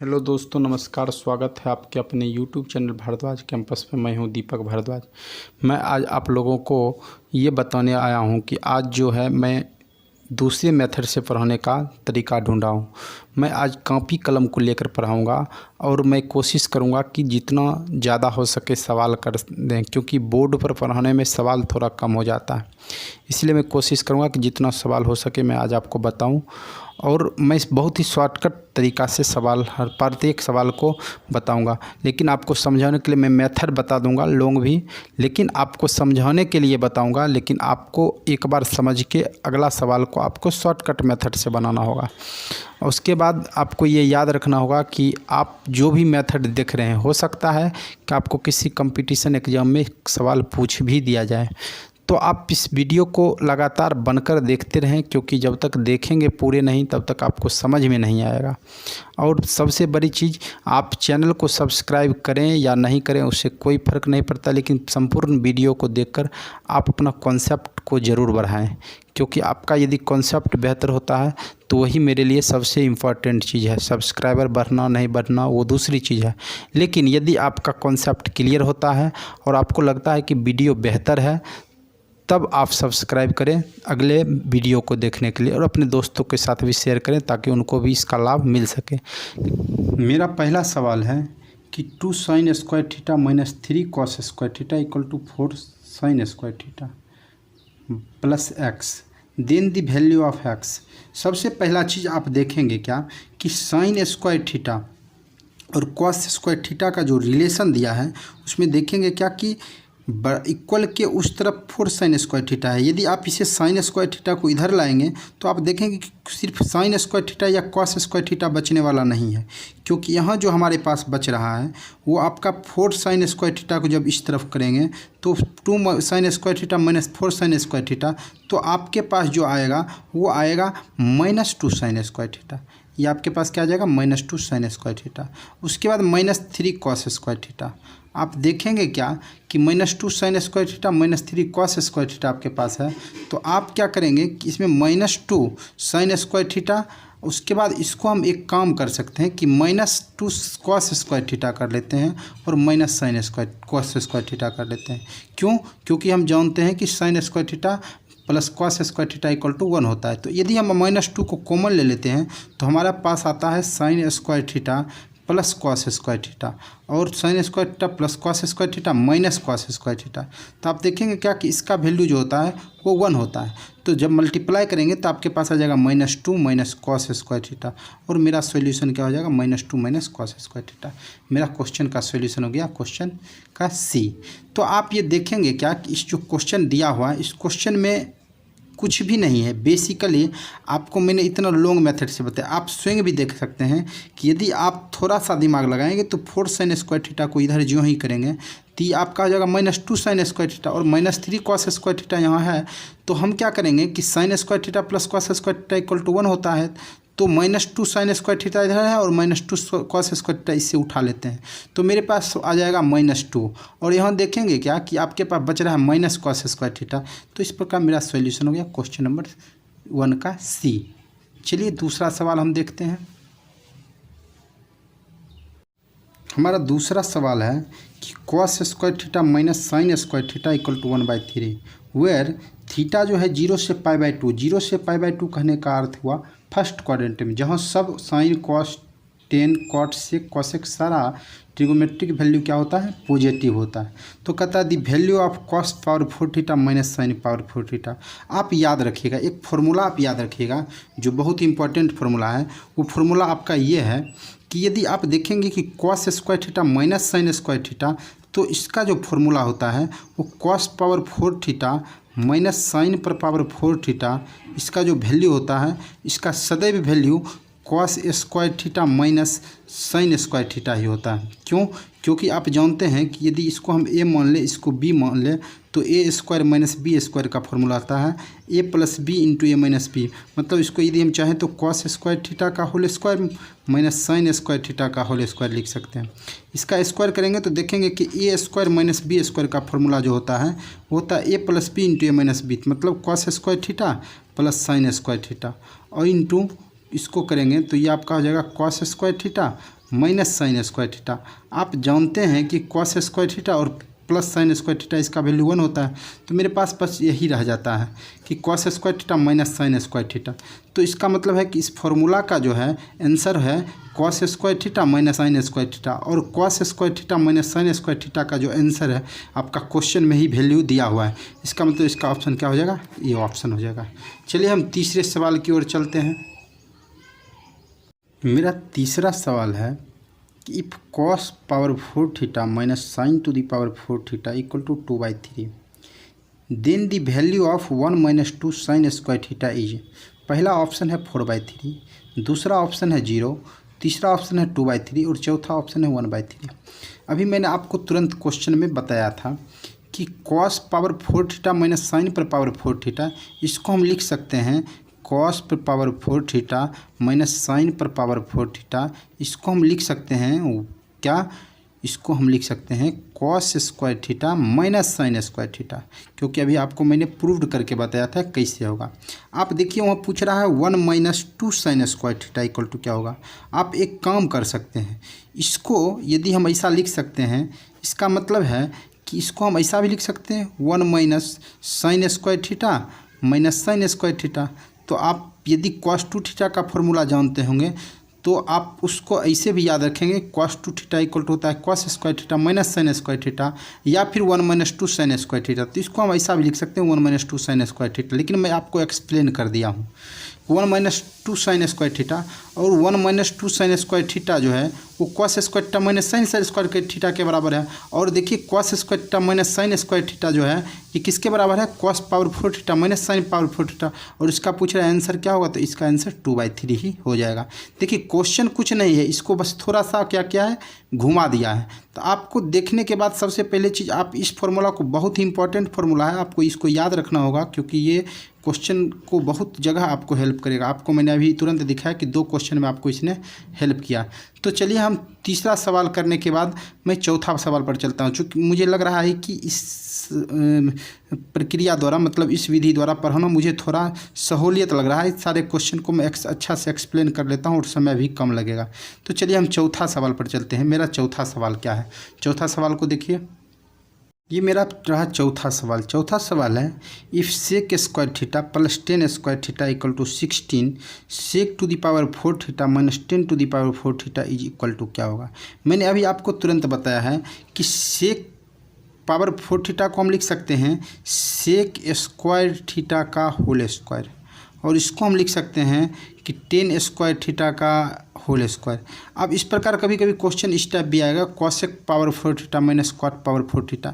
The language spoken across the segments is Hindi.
हेलो दोस्तों, नमस्कार। स्वागत है आपके अपने यूट्यूब चैनल भारद्वाज कैंपस में। मैं हूं दीपक भारद्वाज। मैं आज आप लोगों को ये बताने आया हूं कि आज जो है मैं दूसरे मेथड से पढ़ाने का तरीका ढूंढा हूं। मैं आज कॉपी कलम को लेकर पढ़ाऊंगा और मैं कोशिश करूंगा कि जितना ज़्यादा हो सके सवाल कर दें, क्योंकि बोर्ड पर पढ़ाने में सवाल थोड़ा कम हो जाता है। इसलिए मैं कोशिश करूंगा कि जितना सवाल हो सके मैं आज आपको बताऊं। और मैं इस बहुत ही शॉर्टकट तरीक़ा से हर प्रत्येक सवाल को बताऊंगा, लेकिन आपको समझाने के लिए मैं मेथड बता दूंगा लॉन्ग भी, लेकिन आपको समझाने के लिए बताऊंगा। लेकिन आपको एक बार समझ के अगला सवाल को आपको शॉर्टकट मेथड से बनाना होगा। उसके बाद आपको ये याद रखना होगा कि आप जो भी मेथड देख रहे हैं, हो सकता है कि आपको किसी कंपटीशन एग्ज़ाम में सवाल पूछ भी दिया जाए। तो आप इस वीडियो को लगातार बनकर देखते रहें, क्योंकि जब तक देखेंगे पूरे नहीं तब तक आपको समझ में नहीं आएगा। और सबसे बड़ी चीज़, आप चैनल को सब्सक्राइब करें या नहीं करें उससे कोई फ़र्क नहीं पड़ता, लेकिन संपूर्ण वीडियो को देखकर आप अपना कॉन्सेप्ट को ज़रूर बढ़ाएं, क्योंकि आपका यदि कॉन्सेप्ट बेहतर होता है तो वही मेरे लिए सबसे इम्पॉर्टेंट चीज़ है। सब्सक्राइबर बढ़ना नहीं बढ़ना वो दूसरी चीज़ है, लेकिन यदि आपका कॉन्सेप्ट क्लियर होता है और आपको लगता है कि वीडियो बेहतर है, तब आप सब्सक्राइब करें अगले वीडियो को देखने के लिए, और अपने दोस्तों के साथ भी शेयर करें ताकि उनको भी इसका लाभ मिल सके। मेरा पहला सवाल है कि 2 sin square theta minus 3 cos square theta equal to 4 sin square theta plus X, then the value of X. सबसे पहला चीज़ आप देखेंगे क्या कि साइन स्क्वायर थीटा और cos स्क्वायर थीटा का जो रिलेशन दिया है उसमें देखेंगे क्या कि इक्वल के उस तरफ 4 sin स्क्वायर थीटा है। यदि आप इसे साइन स्क्वायर थीटा को इधर लाएंगे तो आप देखेंगे कि सिर्फ साइन स्क्वायर थीटा या cos स्क्वायर थीटा बचने वाला नहीं है, क्योंकि यहाँ जो हमारे पास बच रहा है वो आपका 4 sin स्क्वायर थीटा को जब इस तरफ करेंगे तो 2 sin square theta minus 4 sin square theta, तो आपके पास जो आएगा वो आएगा -2 sin स्क्वायर थीटा। ये आपके पास क्या आ जाएगा, -2 sin स्क्वायर थीटा। उसके बाद -3 cos स्क्वायर थीटा। आप देखेंगे क्या कि -2 sin square theta -3 cos square theta आपके पास है, तो आप क्या करेंगे कि इसमें -2 sin स्क्वायर थीटा, उसके बाद इसको हम एक काम कर सकते हैं कि -2 cos स्क्वायर थीटा कर लेते हैं और -sin square cos square theta कर लेते हैं। क्यों? क्योंकि हम जानते हैं कि sin square theta plus cos square theta equal to 1 होता है। तो यदि हम -2 को कॉमन ले लेते हैं तो हमारा पास आता है sin square theta plus cos square theta, और sin square theta plus cos square theta minus cos square theta. तो आप देखेंगे क्या कि इसका वैल्यू जो होता है वो 1 होता है। तो जब मल्टीप्लाई करेंगे तो आपके पास आ जाएगा -2 माइनस cos स्क्वायर थीटा, और मेरा सॉल्यूशन क्या हो जाएगा, -2 माइनस cos स्क्वायर थीटा। मेरा क्वेश्चन का सॉल्यूशन हो गया क्वेश्चन का सी। तो आप ये देखेंगे क्या कि इस जो क्वेश्चन दिया हुआ है इस क्वेश्चन में कुछ भी नहीं है। बेसिकली आपको मैंने इतना लॉन्ग मेथड से बताया, आप स्वयं भी देख सकते हैं कि यदि आप थोड़ा सा दिमाग लगाएंगे तो 4 sin स्क्वायर थीटा को इधर जो ही करेंगे तो ये आपका हो जाएगा -2 sin स्क्वायर थीटा, और -3 cos स्क्वायर थीटा यहाँ है। तो हम क्या करेंगे कि sin square theta plus cos square theta equal to 1 होता है, तो -2 sin स्क्वायर थीटा इधर है और -2 cos स्क्वायर थीटा इससे उठा लेते हैं, तो मेरे पास आ जाएगा -2। और यहाँ देखेंगे क्या कि आपके पास बच रहा है -cos स्क्वायर थीटा। तो इस प्रकार मेरा सॉल्यूशन हो गया क्वेश्चन नंबर 1 का सी। चलिए दूसरा सवाल हम देखते हैं। हमारा दूसरा सवाल है कि cos square theta minus sin square theta equal to 1/3, where theta जो है 0 से π/2। 0 से π/2 कहने का अर्थ हुआ फर्स्ट क्वाड्रेंट में, जहाँ सब sine cos tan cot sec cosec सारा ट्रिगोमेट्रिक वैल्यू क्या होता है, पॉजिटिव होता है। तो कहता है the value of cos power 4 theta minus sine power 4 theta. आप याद रखिएगा, एक फार्मूला आप याद रखिएगा जो बहुत इंपॉर्टेंट फार्मूला है। वो फार्मूला आपका ये है कि यदि आप देखेंगे कि cos square theta minus sine square theta, तो इसका जो फार्मूला होता है वो cos power 4 theta minus sine पर पावर 4 थीटा, इसका जो वैल्यू होता है इसका सदैव value cos square theta minus sine square theta ही होता है। क्यों? क्योंकि आप जानते हैं कि यदि इसको हम a मान लें, इसको b मान लें, तो a square minus B square का फॉर्मूला आता है a plus B into A minus B. मतलब इसको यदि हम चाहें तो cos स्क्वायर थीटा का whole square minus sine square theta का होल स्क्वायर लिख सकते हैं। इसका स्क्वायर करेंगे तो देखेंगे कि a square minus B square का फॉर्मूला जो होता है वो होता है a plus B into A minus B, मतलब cos square theta plus sine square theta, और इंटू इसको करेंगे तो ये आपका हो जाएगा cos square theta minus sine square theta. आप जानते हैं कि कॉस स्क्वायर थीटा और प्लस साइन स्क्वायर थीटा इसका वैल्यू 1 होता है, तो मेरे पास बस यही रह जाता है कि cos square theta minus sine square theta. तो इसका मतलब है कि इस फॉर्मूला का जो है आंसर है cos square theta minus sine square theta, और cos square theta minus sine square theta का जो आंसर है आपका क्वेश्चन में ही वैल्यू दिया हुआ है। इसका मतलब इसका ऑप्शन क्या हो जाएगा, ये ऑप्शन हो जाएगा। चलिए हम तीसरे सवाल की ओर चलते हैं। मेरा तीसरा सवाल है कि if cos power 4 theta minus sine to the power 4 theta equal to 2/3 then the value of 1 minus 2 sine square theta is. पहला ऑप्शन है 4/3, दूसरा ऑप्शन है 0, तीसरा ऑप्शन है 2/3 और चौथा ऑप्शन है 1/3। अभी मैंने आपको तुरंत क्वेश्चन में बताया था कि cos power 4 theta minus sine पर पावर 4 थीटा, इसको हम लिख सकते हैं कॉस पर पावर 4 थीटा माइनस साइन पर पावर 4 थीटा। इसको हम लिख सकते हैं क्या, इसको हम लिख सकते हैं cos square theta minus sine square theta, क्योंकि अभी आपको मैंने प्रूव्ड करके बताया था कैसे होगा। आप देखिए वहाँ पूछ रहा है 1 minus 2 sine square theta equal to क्या होगा। आप एक काम कर सकते हैं, इसको यदि हम ऐसा लिख सकते हैं, इसका मतलब है कि इसको हम ऐसा भी लिख सकते हैं 1 minus sine square theta minus sine square theta. तो आप यदि कॉस 2 थीटा का फॉर्मूला जानते होंगे तो आप उसको ऐसे भी याद रखेंगे, कॉस 2 थीटा इक्वल टू होता है cos square theta minus sine square theta, या फिर 1 माइनस 2 साइन स्क्वायर थीटा। तो इसको हम ऐसा भी लिख सकते हैं 1 माइनस 2 साइन स्क्वायर थीटा, लेकिन मैं आपको एक्सप्लेन कर दिया हूँ 1 माइनस 2 साइन स्क्वायर थीटा और 1 माइनस 2 साइन स्क्वायर थीटा जो है वो cos square theta minus sine square theta के बराबर है। और देखिए cos square theta minus sine square theta जो है ये किसके बराबर है, cos power 4 theta minus sine power 4 theta. और इसका पूछ रहा है आंसर क्या होगा, तो इसका आंसर 2/3 ही हो जाएगा। देखिए क्वेश्चन कुछ नहीं है, इसको बस थोड़ा सा क्या किया है, घुमा दिया है। तो आपको देखने के बाद सबसे पहले चीज़ आप इस फॉर्मूला को, बहुत ही इंपॉर्टेंट फार्मूला है, आपको इसको याद रखना होगा, क्योंकि ये क्वेश्चन को बहुत जगह आपको हेल्प करेगा। आपको मैंने अभी तुरंत दिखाया कि 2 क्वेश्चन में आपको इसने हेल्प किया। तो चलिए हम तीसरा सवाल करने के बाद मैं चौथा सवाल पर चलता हूँ, चूँकि मुझे लग रहा है कि इस प्रक्रिया द्वारा, मतलब इस विधि द्वारा पढ़ाना मुझे थोड़ा सहूलियत लग रहा है। सारे क्वेश्चन को मैं अच्छा से एक्सप्लेन कर लेता हूँ और समय भी कम लगेगा। तो चलिए हम चौथा सवाल पर चलते हैं। मेरा चौथा सवाल क्या है, चौथा सवाल को देखिए, ये मेरा रहा चौथा सवाल। चौथा सवाल है if sec square theta plus 10 square theta equal to 16 sec to the power 4 theta minus 10 to the power 4 theta is equal to क्या होगा। मैंने अभी आपको तुरंत बताया है कि सेक पावर 4 थीटा को हम लिख सकते हैं सेक स्क्वायर थीटा का होल स्क्वायर, और इसको हम लिख सकते हैं कि 10 स्क्वायर थीटा का होल स्क्वायर। अब इस प्रकार कभी कभी क्वेश्चन इस टाइप भी आएगा cosec power 4 theta minus cot power 4 theta.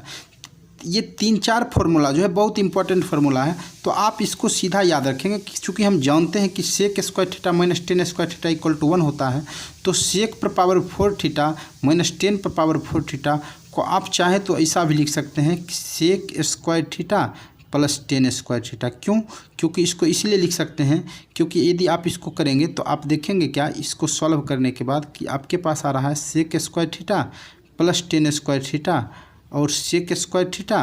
ये 3-4 फार्मूला जो है बहुत इंपॉर्टेंट फार्मूला है, तो आप इसको सीधा याद रखेंगे क्योंकि हम जानते हैं कि sec square theta minus 10 square theta equal to 1 होता है। तो सेक पर पावर 4 थीटा माइनस 10 पर पावर 4 थीटा को आप चाहें तो ऐसा भी लिख सकते हैं कि sec square theta plus 10 square theta. क्यों, क्योंकि इसको इसलिए लिख सकते हैं क्योंकि यदि आप इसको करेंगे तो आप देखेंगे क्या, इसको सॉल्व करने के बाद कि आपके पास आ रहा है sec square theta plus 10 square theta और sec square theta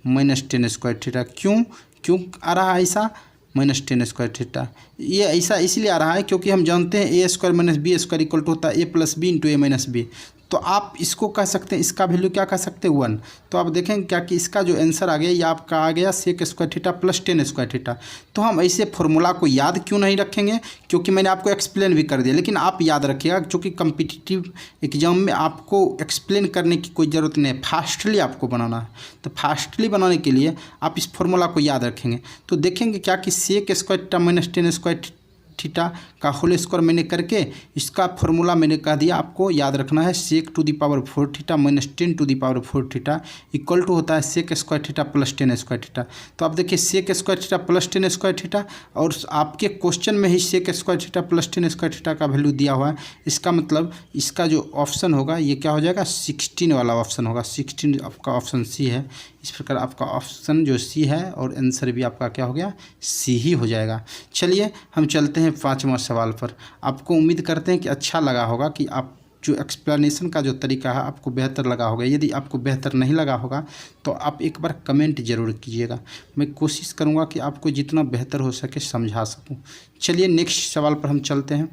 minus 10 square theta. क्यों आ रहा है ऐसा माइनस 10 स्क्वायर थीटा? ये ऐसा इसलिए आ रहा है क्योंकि हम जानते हैं A square minus B square equal to होता है A plus B into A minus B. तो आप इसको कह सकते हैं, इसका वैल्यू क्या कह सकते हैं 1। तो आप देखेंगे क्या कि इसका जो आंसर आ गया ये आपका आ गया sec square theta plus 10 square theta. तो हम ऐसे फॉर्मूला को याद क्यों नहीं रखेंगे, क्योंकि मैंने आपको एक्सप्लेन भी कर दिया, लेकिन आप याद रखिएगा क्योंकि कम्पिटिटिव एग्जाम में आपको एक्सप्लेन करने की कोई ज़रूरत नहीं है, फास्टली आपको बनाना है। तो फास्टली बनाने के लिए आप इस फॉर्मूला को याद रखेंगे। तो देखेंगे क्या कि sec square theta minus 10 square theta का होल स्क्वायर मैंने करके इसका फॉर्मूला मैंने कह दिया, आपको याद रखना है sec to the power 4 theta minus 10 to the power 4 theta equal to होता है sec square theta plus 10 square theta. तो आप देखिए sec square theta plus 10 square theta, और आपके क्वेश्चन में ही sec square theta plus 10 square theta का वैल्यू दिया हुआ है। इसका मतलब इसका जो ऑप्शन होगा ये क्या हो जाएगा, 16 वाला ऑप्शन होगा। 16 आपका ऑप्शन सी है। इस प्रकार आपका ऑप्शन जो सी है और आंसर भी आपका क्या हो गया, सी ही हो जाएगा। चलिए हम चलते हैं 5वां सवाल पर। आपको उम्मीद करते हैं कि अच्छा लगा होगा, कि आप जो एक्सप्लेनेशन का जो तरीका है आपको बेहतर लगा होगा। यदि आपको बेहतर नहीं लगा होगा तो आप एक बार कमेंट ज़रूर कीजिएगा। मैं कोशिश करूँगा कि आपको जितना बेहतर हो सके समझा सकूँ। चलिए नेक्स्ट सवाल पर हम चलते हैं।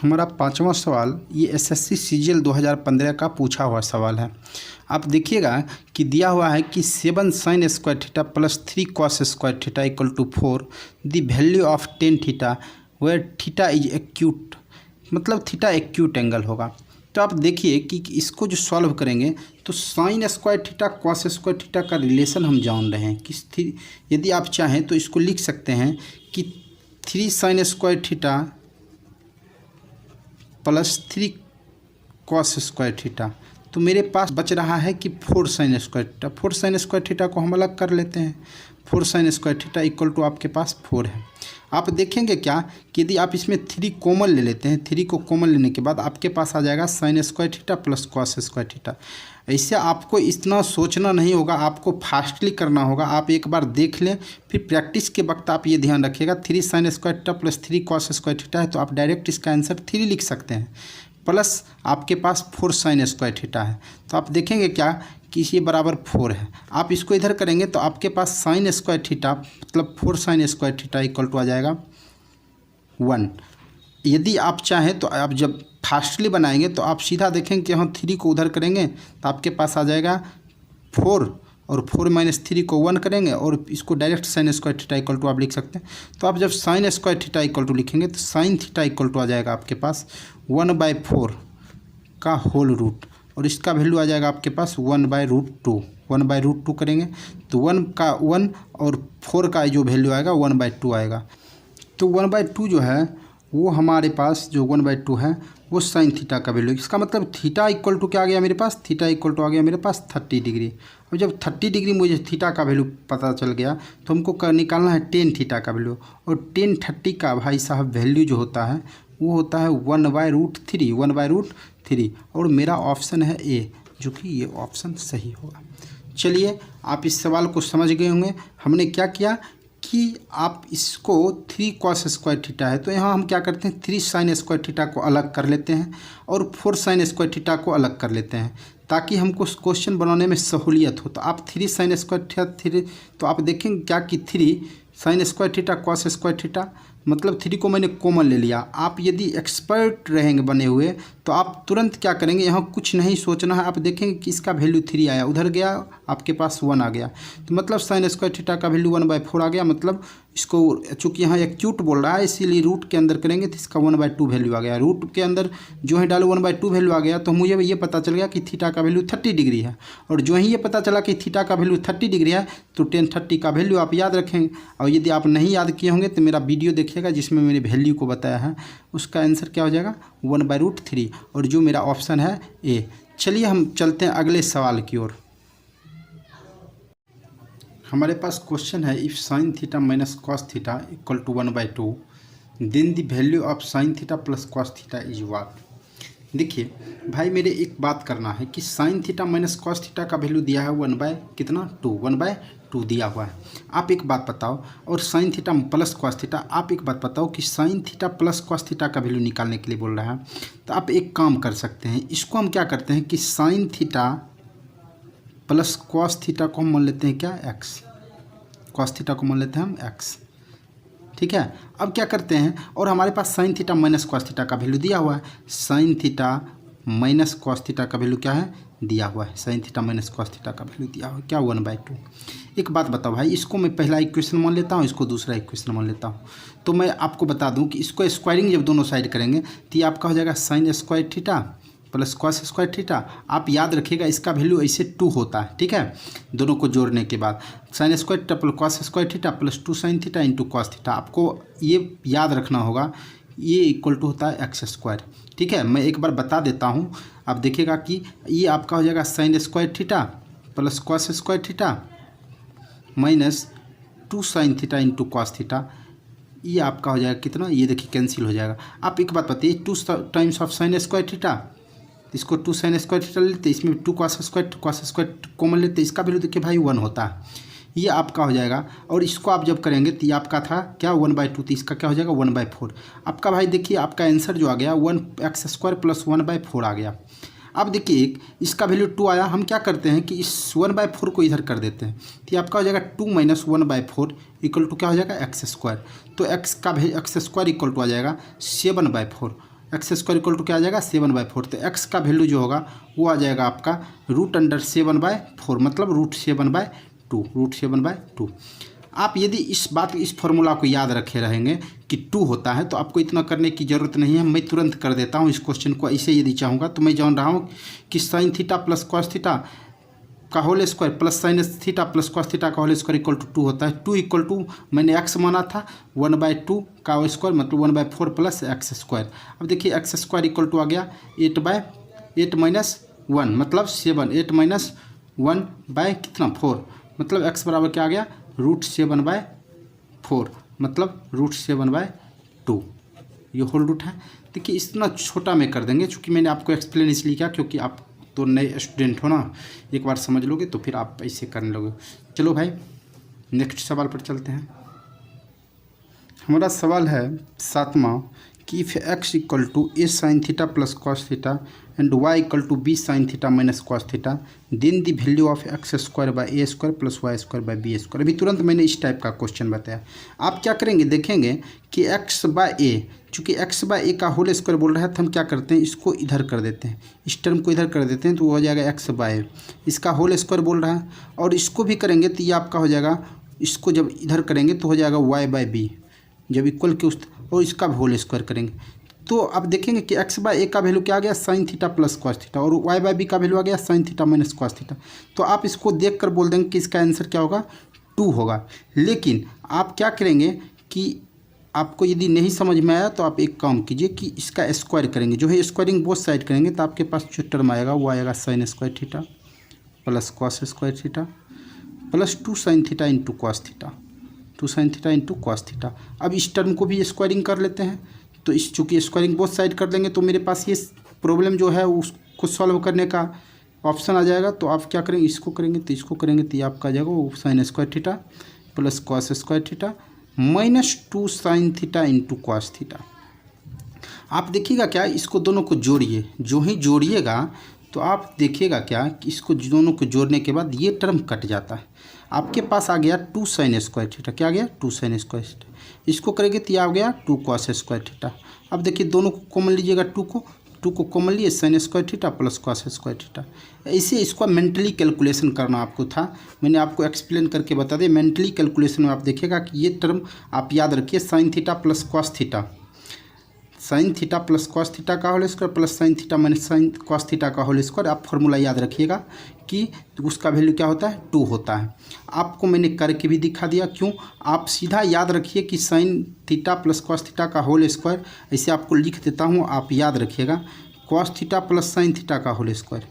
हमारा पांचवा सवाल ये एसएससी सीजीएल 2015 का पूछा हुआ सवाल है। आप देखिएगा कि दिया हुआ है कि 7 sin square theta plus 3 cos square theta equal to 4 the value of tan theta where theta is acute, मतलब थीटा एक्यूट एंगल होगा। तो आप देखिए कि इसको जो सॉल्व करेंगे तो sign square theta cos square theta का रिलेशन हम जान रहे हैं कि यदि आप चाहें तो इसको लिख सकते हैं कि 3 sin square theta plus 3 cos square theta, तो मेरे पास बच रहा है कि 4 sin square theta. 4 sin square theta को हम अलग कर लेते हैं। 4 sin square theta equal to आपके पास 4 है। आप देखेंगे क्या कि यदि आप इसमें 3 कॉमन ले लेते हैं, 3 को कॉमन लेने के बाद आपके पास आ जाएगा sin square theta plus cos square theta. ऐसे आपको इतना सोचना नहीं होगा, आपको फास्टली करना होगा। आप एक बार देख लें, फिर प्रैक्टिस के वक्त आप ये ध्यान रखिएगा 3 sin square theta plus 3 cos square theta है, तो आप डायरेक्ट इसका आंसर 3 लिख सकते हैं। प्लस आपके पास 4 sin स्क्वायर थीटा है, तो आप देखेंगे क्या कि ये बराबर 4 है। आप इसको इधर करेंगे तो आपके पास sin स्क्वायर थीटा मतलब 4 sin square theta equal to आ जाएगा 1। यदि आप चाहें तो आप जब फास्टली बनाएंगे तो आप सीधा देखेंगे कि हम 3 को उधर करेंगे तो आपके पास आ जाएगा 4 और 4 - 3 को 1 करेंगे और इसको direct sin square theta equal to आप लिख सकते हैं। तो आप जब sin square theta equal to लिखेंगे तो sin थीटा इक्वल टू आ जाएगा आपके पास 1/4 का होल रूट, और इसका वैल्यू आ जाएगा आपके पास 1/√2। 1/√2 करेंगे तो 1 का 1 और 4 का जो वैल्यू आएगा 1/2 आएगा। तो 1/2 जो है वो हमारे पास जो 1/2 है वो साइन थीटा का वैल्यू। इसका मतलब थीटा इक्वल टू क्या आ गया मेरे पास, थीटा इक्वल टू आ गया मेरे पास 30 डिग्री। अब जब 30 डिग्री मुझे थीटा का वैल्यू पता चल गया तो हमको निकालना है टेन थीटा का वैल्यू, और टेन 30 का भाई साहब वैल्यू जो होता है वो होता है 1/√3। 1/√3 और मेरा ऑप्शन है ए, जो कि ये ऑप्शन सही होगा। चलिए आप इस सवाल को समझ गए होंगे। हमने क्या किया कि आप इसको 3 cos स्क्वायर थीटा है तो यहाँ हम क्या करते हैं 3 sin स्क्वायर थीटा को अलग कर लेते हैं और 4 sin स्क्वायर थीटा को अलग कर लेते हैं ताकि हमको क्वेश्चन बनाने में सहूलियत हो। तो आप 3 sin स्क्वायर थीटा 3, तो आप देखेंगे क्या कि 3 sin square theta cos square theta, मतलब 3 को मैंने कॉमन ले लिया। आप यदि एक्सपर्ट रहेंगे बने हुए तो आप तुरंत क्या करेंगे, यहाँ कुछ नहीं सोचना है। आप देखेंगे कि इसका वैल्यू 3 आया, उधर गया आपके पास 1 आ गया, तो मतलब sin स्क्वायर थीटा का वैल्यू 1/4 आ गया। मतलब इसको चूँकि यहाँ एक्यूट बोल रहा है इसीलिए रूट के अंदर करेंगे तो इसका 1/2 वैल्यू आ गया। रूट के अंदर जो है डालो 1/2 वैल्यू आ गया, तो मुझे ये पता चल गया कि थीटा का वैल्यू 30 डिग्री है। और जो ही ये पता चला कि थीटा का वैल्यू 30 डिग्री है तो tan 30 का वैल्यू आप याद रखेंगे। और यदि आप नहीं याद किए होंगे तो मेरा वीडियो देखिएगा जिसमें मैंने वैल्यू को बताया है, उसका आंसर क्या हो जाएगा 1/√3, और जो मेरा ऑप्शन है ए। चलिए हम चलते हैं अगले सवाल की ओर। हमारे पास क्वेश्चन है if sine theta minus cos theta equal to 1/2 then the value of sine theta plus cos theta is what. देखिए भाई मेरे एक बात करना है कि sine theta minus cos theta का वैल्यू दिया है 1/2 दिया हुआ है। आप एक बात बताओ, और sine theta plus cos theta, आप एक बात बताओ कि sine theta plus cos theta का वैल्यू निकालने के लिए बोल रहा है। तो आप एक काम कर सकते हैं, इसको हम क्या करते हैं कि sine theta plus cos theta को हम मान लेते हैं क्या एक्स, कॉस थीटा को मान लेते हैं हम एक्स, ठीक है। अब क्या करते हैं, और हमारे पास sine theta minus cos theta का वैल्यू दिया हुआ है। Sine theta minus cos theta का वैल्यू क्या है दिया हुआ है, sine theta minus cos theta का वैल्यू दिया हुआ है क्या 1/2। एक बात बताओ भाई, इसको मैं पहला इक्वेशन मान लेता हूँ, इसको दूसरा इक्वेशन मान लेता हूँ। तो मैं आपको बता दूँ कि इसको स्क्वायरिंग जब दोनों साइड करेंगे तो ये आपका हो जाएगा sign square theta plus cos square theta. आप याद रखिएगा इसका वैल्यू ऐसे 2 होता है, ठीक है। दोनों को जोड़ने के बाद sign square theta plus cos square theta plus 2 sin theta into cos theta, आपको ये याद रखना होगा। ये इक्वल टू होता है x², ठीक है। मैं एक बार बता देता हूँ, आप देखिएगा कि ये आपका हो जाएगा sign square theta plus cos square theta minus 2 sin theta into cos theta. ये आपका हो जाएगा कितना, ये देखिए कैंसिल हो जाएगा। आप एक बात बताइए 2 times of sine square theta, इसको 2 sin स्क्वायर थीटा लेते, इसमें 2 cos स्क्वायर कॉमन लेते, इसका वैल्यू देखिए भाई 1 होता है। ये आपका हो जाएगा, और इसको आप जब करेंगे तो ये आपका था क्या 1/2, तो इसका क्या हो जाएगा 1/4। आपका भाई देखिए आपका आंसर जो आ गया 1x² प्लस 1/4 आ गया। अब देखिए इसका वैल्यू 2 आया, हम क्या करते हैं कि इस 1/4 को इधर कर देते हैं, तो ये आपका हो जाएगा 2 - 1/4 इक्वल टू क्या हो जाएगा x²। तो x² इक्वल टू आ जाएगा 7/4, एक्स स्क्वायर इक्वल टू क्या आ जाएगा 7/4। तो एक्स का वैल्यू जो होगा वो आ जाएगा आपका √7/4 मतलब √7/2 √7/2। आप यदि इस बात इस फॉर्मूला को याद रखे रहेंगे कि 2 होता है तो आपको इतना करने की ज़रूरत नहीं है। मैं तुरंत कर देता हूँ इस क्वेश्चन को। ऐसे यदि चाहूँगा तो मैं जान रहा हूँ कि sine theta plus cos theta का whole square plus sine theta plus cos theta का होल स्क्वायर इक्वल टू 2 होता है। 2 इक्वल टू मैंने x माना था 1/2 का स्क्वायर मतलब 1/4 प्लस एक्स स्क्वायर। अब देखिए एक्स स्क्वायर इक्वल टू आ गया 8/8 माइनस 1 मतलब 7 8 माइनस 1 बाय कितना 4 मतलब x बराबर क्या आ गया √7/4 मतलब √7/2 ये होल रूट है। देखिए इतना छोटा में कर देंगे चूँकि मैंने आपको एक्सप्लेन इसलिए किया क्योंकि आप तो नए स्टूडेंट हो ना, एक बार समझ लोगे तो फिर आप ऐसे करने लोगे। चलो भाई नेक्स्ट सवाल पर चलते हैं। हमारा सवाल है 7वां कि if x equal to a sin theta plus cos theta and y equal to b sin theta minus cos theta then the value of x square by a square plus y square by b square. अभी तुरंत मैंने इस टाइप का क्वेश्चन बताया। आप क्या करेंगे देखेंगे कि x बाय a, चूँकि x बाय a का होल स्क्वायर बोल रहा है तो हम क्या करते हैं इसको इधर कर देते हैं, इस टर्म को इधर कर देते हैं तो वो हो जाएगा x बाय a। इसका होल स्क्वायर बोल रहा है और इसको भी करेंगे तो ये आपका हो जाएगा, इसको जब इधर करेंगे तो हो जाएगा y बाय b जब इक्वल के उस और इसका होल स्क्वायर करेंगे तो आप देखेंगे कि x बाय a का वैल्यू क्या आ गया sign theta plus cos theta और y बाय b का वैल्यू आ गया sign theta minus cos theta. तो आप इसको देख कर बोल देंगे कि इसका आंसर क्या होगा 2 होगा। लेकिन आप क्या करेंगे कि आपको यदि नहीं समझ में आया तो आप एक काम कीजिए कि इसका स्क्वायर करेंगे, जो है स्क्वायरिंग बोथ साइड करेंगे तो आपके पास जो टर्म आएगा वो आएगा sign square theta plus cos square theta plus 2 sine theta into cos theta 2 sine theta into cos theta. अब इस टर्म को भी स्क्वायरिंग कर लेते हैं तो इस चूँकि स्क्वायरिंग बोथ साइड कर देंगे तो मेरे पास ये प्रॉब्लम जो है उसको सॉल्व करने का ऑप्शन आ जाएगा। तो आप क्या करेंगे इसको करेंगे तो इसको करेंगे तो ये आपका आ जाएगा वो sign square theta plus cos square theta minus 2 sine theta into cos theta. आप देखिएगा क्या इसको दोनों को जोड़िए, जो ही जोड़िएगा तो आप देखिएगा क्या कि इसको दोनों को जोड़ने के बाद ये टर्म कट जाता है। आपके पास आ गया 2 साइन स्क्वायर थीटा, क्या आ गया 2 साइन स्क्वायर थीटा। इसको करेंगे तो ये आ गया 2 कॉस स्क्वायर थीटा। अब देखिए दोनों को कॉमन लीजिएगा, 2 को कॉमन लिए sign square theta plus cos square theta. ऐसे इसको मेंटली कैलकुलेशन करना आपको था, मैंने आपको एक्सप्लेन करके बता दें। मेंटली कैलकुलेशन में आप देखिएगा कि ये टर्म आप याद रखिए sine theta plus cos theta, sine theta plus cos theta का whole square plus sine theta minus sine cos theta का होल स्क्वायर। आप फॉर्मूला याद रखिएगा कि उसका वैल्यू क्या होता है 2 होता है। आपको मैंने करके भी दिखा दिया, क्यों आप सीधा याद रखिए कि sine theta plus cos theta का होल स्क्वायर, ऐसे आपको लिख देता हूँ आप याद रखिएगा cos theta plus sine theta का होल स्क्वायर,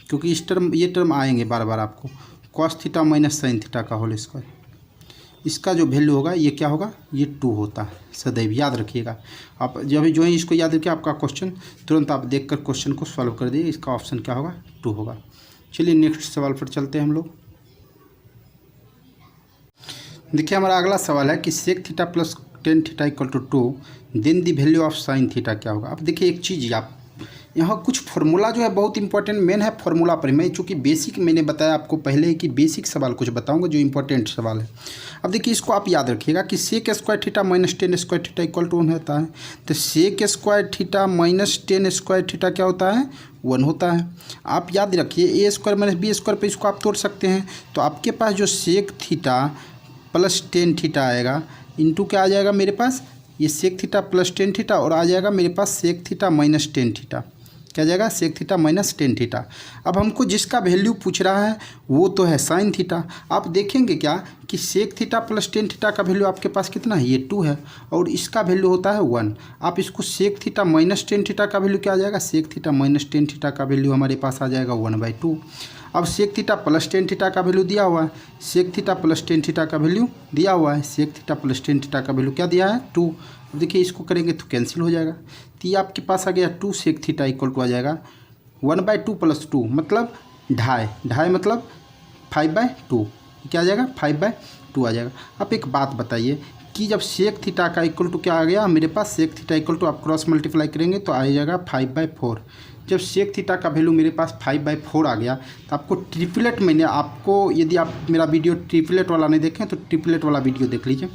क्योंकि ये टर्म आएंगे बार बार आपको, cos theta minus sine theta का होल स्क्वायर। इसका जो वैल्यू होगा ये क्या होगा ये 2 होता है सदैव, याद रखिएगा। आप जब जो है इसको याद रखिए, आपका क्वेश्चन तुरंत आप देखकर क्वेश्चन को सॉल्व कर दिए, इसका ऑप्शन क्या होगा 2 होगा। चलिए नेक्स्ट सवाल पर चलते हैं हम लोग। देखिए हमारा अगला सवाल है कि sec theta plus tan theta equal to 2 then the value of sine theta क्या होगा। अब देखिए एक चीज़ आप यहाँ कुछ फार्मूला जो है बहुत इंपॉर्टेंट मेन है फार्मूला पर। मैं चूँकि बेसिक मैंने बताया आपको पहले ही कि बेसिक सवाल कुछ बताऊंगा जो इंपॉर्टेंट सवाल है। अब देखिए इसको आप याद रखिएगा कि sec square theta minus tan square theta equal to 1 होता है। तो sec square theta minus tan square theta क्या होता है 1 होता है। आप याद रखिए a square minus B square पर इसको आप तोड़ सकते हैं। तो आपके पास जो sec theta plus tan theta आएगा इंटू क्या आ जाएगा मेरे पास ये sec theta plus tan theta और आ जाएगा मेरे पास sec theta minus tan theta, क्या जाएगा sec theta minus tan theta. अब हमको जिसका वैल्यू पूछ रहा है वो तो है साइन थीटा। आप देखेंगे क्या कि sec theta plus tan theta का वैल्यू आपके पास कितना है ये 2 है और इसका वैल्यू होता है 1। आप इसको sec theta minus tan theta का वैल्यू क्या आ जाएगा sec theta minus tan theta का वैल्यू हमारे पास आ जाएगा 1/2। अब sec theta plus tan theta का वैल्यू दिया हुआ है, sec theta plus tan theta का वैल्यू दिया हुआ है, sec theta plus tan theta का वैल्यू क्या दिया है 2। देखिए इसको करेंगे तो कैंसिल हो जाएगा। तो ये आपके पास आ गया 2 सेक थीटा इक्वल टू आ जाएगा 1/2 प्लस 2 मतलब ढाई मतलब 5/2, क्या आ जाएगा 5/2 आ जाएगा। आप एक बात बताइए कि जब सेक थीटा का इक्वल टू क्या आ गया मेरे पास सेक थीटा इक्वल टू आप क्रॉस मल्टीप्लाई करेंगे तो आ जाएगा 5/4। जब सेक थीटा का वैल्यू मेरे पास 5/4 आ गया तो आपको ट्रिपलेट मैंने आपको, यदि आप मेरा वीडियो ट्रिपलेट वाला नहीं देखें तो ट्रिपलेट वाला वीडियो देख लीजिए।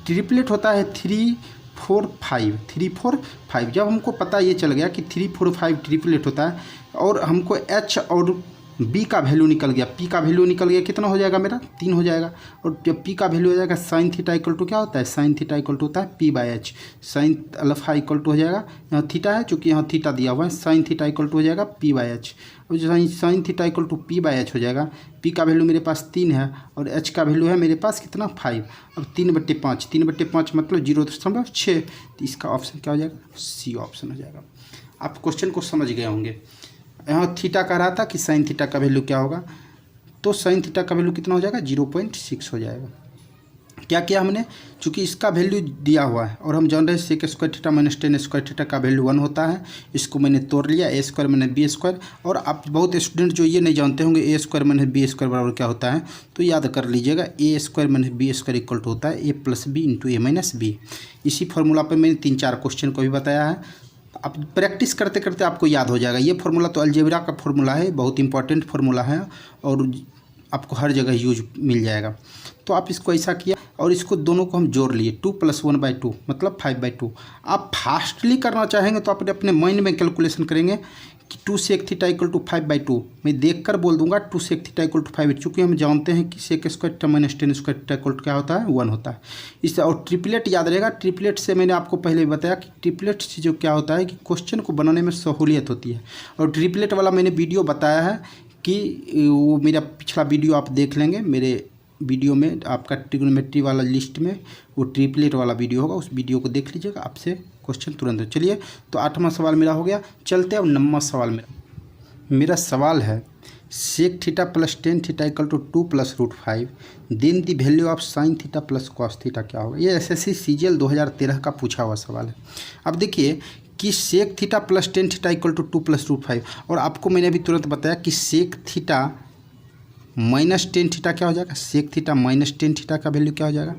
ट्रिपलेट होता है 3, 345। जब हमको पता ये चल गया कि 345 ट्रिपलेट होता है और हमको एच और बी का वैल्यू निकल गया, पी का वैल्यू निकल गया, कितना हो जाएगा मेरा 3 हो जाएगा। और जब पी का वैल्यू हो जाएगा साइन थीटा इक्वल टू क्या होता है, साइन थीटा इक्वल टू होता है p by h. Sine alpha equal to हो जाएगा, यहाँ थीटा है चूँकि यहाँ थीटा दिया हुआ है, साइन थीटा इक्वल टू हो जाएगा पी बाई एच। और sine theta equal to p by h हो जाएगा। पी का वैल्यू मेरे पास 3 है और एच का वैल्यू है मेरे पास कितना 5। अब 3/5 मतलब 0.6। तो इसका ऑप्शन क्या हो जाएगा, सी ऑप्शन हो जाएगा। आप क्वेश्चन को समझ गए होंगे। यहाँ थीटा कह रहा था कि साइन थीटा का वैल्यू क्या होगा, तो साइन थीटा का वैल्यू कितना हो जाएगा 0.6 हो जाएगा। क्या किया हमने, चूँकि इसका वैल्यू दिया हुआ है और हम जान रहे हैं sec square theta minus tan square theta का वैल्यू 1 होता है। इसको मैंने तोड़ लिया, A square minus B square. और आप बहुत स्टूडेंट जो ये नहीं जानते होंगे A square minus B square बराबर क्या होता है, तो याद कर लीजिएगा A square minus B square equal to होता है A plus B into A minus B. इसी फार्मूला पर मैंने 3-4 क्वेश्चन को भी बताया है। आप प्रैक्टिस करते करते आपको याद हो जाएगा। ये फार्मूला तो अलजेब्रा का फार्मूला है, बहुत इंपॉर्टेंट फार्मूला है और आपको हर जगह यूज मिल जाएगा। तो आप इसको ऐसा किया और इसको दोनों को हम जोड़ लिए, 2 + 1/2 मतलब 5/2। आप फास्टली करना चाहेंगे तो आप अपने माइंड में कैलकुलेशन करेंगे कि 2 सेक थीटा इक्वल टू 5/2। मैं देखकर बोल दूंगा 2 सेक थीटा इक्वल टू 5, चूँकि हम जानते हैं कि sec square theta minus tan square theta equal to क्या होता है 1 होता है। इससे और ट्रिपलेट याद रहेगा। ट्रिपलेट से मैंने आपको पहले भी बताया कि ट्रिपलेट से जो क्या होता है कि क्वेश्चन को बनाने में सहूलियत होती है। और ट्रिपलेट वाला मैंने वीडियो बताया है कि वो मेरा पिछला वीडियो आप देख लेंगे, मेरे वीडियो में आपका ट्रिग्नोमेट्री वाला लिस्ट में वो ट्रिपलेट वाला वीडियो होगा, उस वीडियो को देख लीजिएगा, आपसे क्वेश्चन तुरंत। चलिए, तो 8वां सवाल मेरा हो गया। चलते हैं अब 9वां सवाल मेरा सवाल है sec theta plus tan theta equal to 2 + √5 then the value of sine theta plus cos theta क्या होगा। ये एसएससी सीजीएल 2013 का पूछा हुआ सवाल है। अब देखिए कि sec theta plus tan theta equal to 2 + √5 और आपको मैंने अभी तुरंत बताया कि sec theta minus tan theta क्या हो जाएगा, sec theta minus tan theta का वैल्यू क्या हो जाएगा।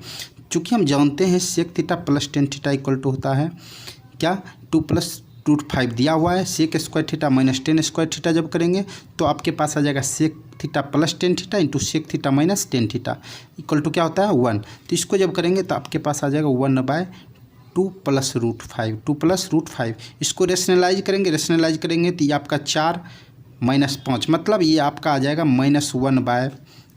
चूँकि हम जानते हैं sec theta plus tan theta equal to होता है क्या 2 + √5 दिया हुआ है। Sec square theta minus tan square theta जब करेंगे तो आपके पास आ जाएगा sec theta plus tan theta into sec theta minus tan theta equal to क्या होता है 1। तो इसको जब करेंगे तो आपके पास आ जाएगा 1/2 + √5, 2 + √5। इसको रेशनलाइज करेंगे तो ये आपका 4 - 5 मतलब ये आपका आ जाएगा -1 बाय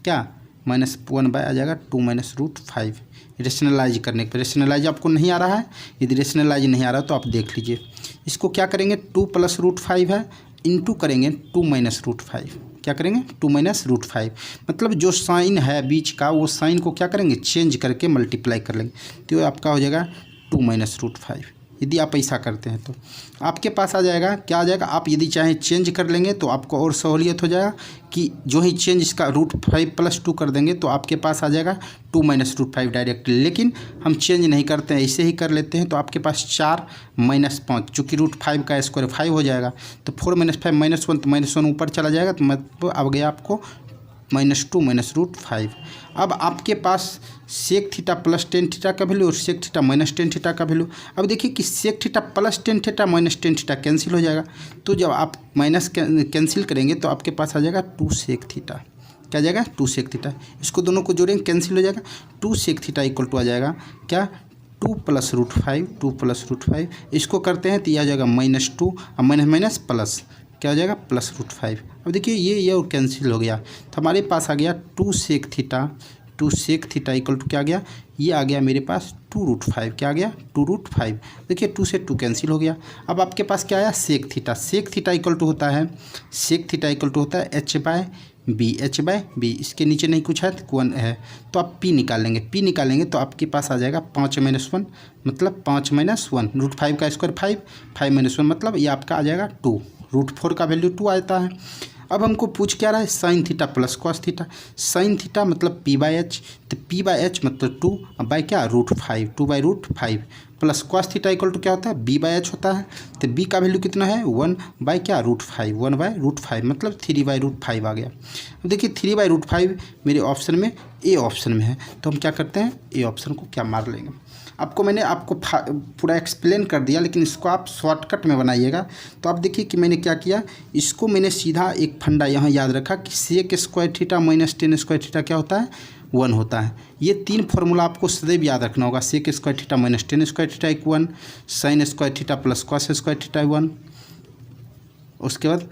क्या -1 बाय आ जाएगा 2 - √5। रेशनलाइज करने पर, रेशनलाइज आपको नहीं आ रहा है, यदि रेशनलाइज नहीं आ रहा तो आप देख लीजिए। इसको क्या करेंगे 2 + √5 है इंटू करेंगे 2 - √5। क्या करेंगे 2 - √5 मतलब जो साइन है बीच का वो साइन को क्या करेंगे चेंज करके मल्टीप्लाई कर लेंगे, तो आपका हो जाएगा 2 - √5। यदि आप ऐसा करते हैं तो आपके पास आ जाएगा क्या आ जाएगा। आप यदि चाहें चेंज कर लेंगे तो आपको और सहूलियत हो जाएगा कि जो ही चेंज इसका √5 + 2 कर देंगे तो आपके पास आ जाएगा 2 - √5 डायरेक्टली। लेकिन हम चेंज नहीं करते हैं, ऐसे ही कर लेते हैं। तो आपके पास 4 - 5 चूँकि √5 का स्क्वायर 5 हो जाएगा तो 4 - 5 -1 तो -1 ऊपर चला जाएगा तो मतलब अब गया आपको -2 - √5। अब आपके पास sec theta plus tan theta का वैल्यू और sec theta minus tan theta का वैल्यू। अब देखिए कि sec theta plus tan theta minus tan theta cancel हो जाएगा, तो जब आप माइनस कैंसिल करेंगे तो आपके पास आ जाएगा 2 सेक थीटा। क्या आ जाएगा 2 सेक थीटा। इसको दोनों को जोड़ेंगे कैंसिल हो जाएगा, 2 सेक थीटा इक्वल टू आ जाएगा क्या 2 + √5, 2 + √5। इसको करते हैं तो यह आ जाएगा -2 और माइनस माइनस प्लस क्या हो जाएगा +√5। अब देखिए ये और कैंसिल हो गया तो हमारे पास आ गया 2 sec theta, 2 sec theta equal to क्या आ गया, ये आ गया मेरे पास 2√5। क्या आ गया 2√5। देखिए 2 से 2 कैंसिल हो गया। अब आपके पास क्या आया sec theta. Sec theta equal to होता है, सेक थीटा इक्वल टू होता है h/b, h/b। इसके नीचे नहीं कुछ है तो 1 है तो आप p निकाल लेंगे। p निकालेंगे तो आपके पास आ जाएगा 5 - 1 मतलब 5 - 1 √5 का स्क्वायर 5, 5 - 1 मतलब ये आपका आ जाएगा 2। √4 का वैल्यू 2 आता है। अब हमको पूछ क्या रहा है sine theta plus cos theta. Sine theta मतलब p/h, तो p/h मतलब 2 बाई क्या √5, 2/√5 plus cos theta equal to क्या होता है b/h होता है। तो b का वैल्यू कितना है 1 बाई क्या √5, 1/√5 मतलब 3/√5 आ गया। अब देखिए 3/√5 मेरे ऑप्शन में ए ऑप्शन में है तो हम क्या करते हैं ए ऑप्शन को क्या मार लेंगे। मैंने आपको पूरा एक्सप्लेन कर दिया, लेकिन इसको आप शॉर्टकट में बनाइएगा। तो आप देखिए कि मैंने क्या किया, इसको मैंने सीधा एक फंडा यहाँ याद रखा कि sec square theta minus tan square theta क्या होता है 1 होता है। ये 3 फार्मूला आपको सदैव याद रखना होगा। Sec square theta minus tan square theta equal 1, sine square theta plus cos square theta 1, उसके बाद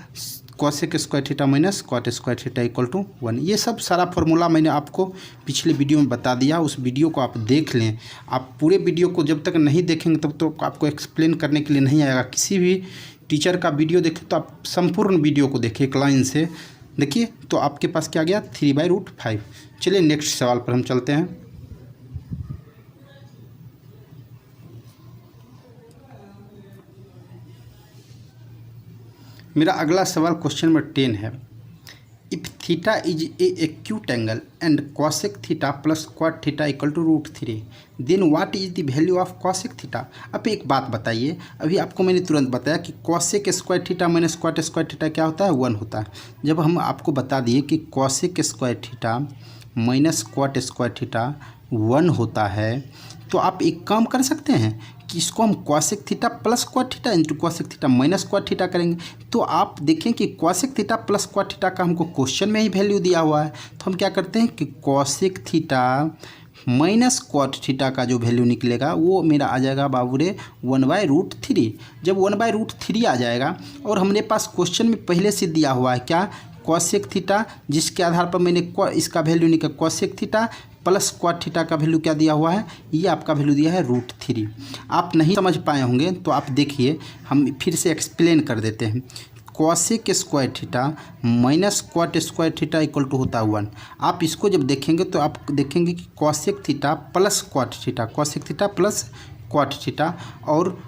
cosec square theta minus cot square theta equal to 1। ये सब सारा फार्मूला मैंने आपको पिछले वीडियो में बता दिया, उस वीडियो को आप देख लें। आप पूरे वीडियो को जब तक नहीं देखेंगे तब तो आपको एक्सप्लेन करने के लिए नहीं आएगा। किसी भी टीचर का वीडियो देखें तो आप संपूर्ण वीडियो को देखिए, एक लाइन से देखिए, तो आपके पास क्या गया 3/√5। चलिए नेक्स्ट सवाल पर हम चलते हैं। मेरा अगला सवाल क्वेश्चन नंबर 10 है। If theta is a acute angle and cosec theta plus cot theta equal to √3, then what is the value of cosec theta. अब एक बात बताइए, अभी आपको मैंने तुरंत बताया कि cosec square theta minus cot square theta क्या होता है, 1 होता है। जब हम आपको बता दिए कि cosec square theta minus cot square theta 1 होता है, तो आप एक काम कर सकते हैं कि इसको हम cosec theta plus cot theta into cosec theta minus cot theta करेंगे। तो आप देखें कि cosec theta plus cot theta का हमको क्वेश्चन में ही वैल्यू दिया हुआ है, तो हम क्या करते हैं कि cosec theta minus cot theta का जो वैल्यू निकलेगा वो मेरा आ जाएगा बाबूरे 1/√3। जब 1/√3 आ जाएगा और हमारे पास क्वेश्चन में पहले से दिया हुआ है क्या, कॉसेक थीटा, जिसके आधार पर मैंने इसका वैल्यू निकला cosec theta plus cot theta का वैल्यू क्या दिया हुआ है, ये आपका वैल्यू दिया है √3। आप नहीं समझ पाए होंगे तो आप देखिए, हम फिर से एक्सप्लेन कर देते हैं। Cosec square theta minus cot square theta equal to होता है 1। आप इसको जब देखेंगे तो आप देखेंगे कि cosec theta plus cot theta, cosec theta plus cot theta और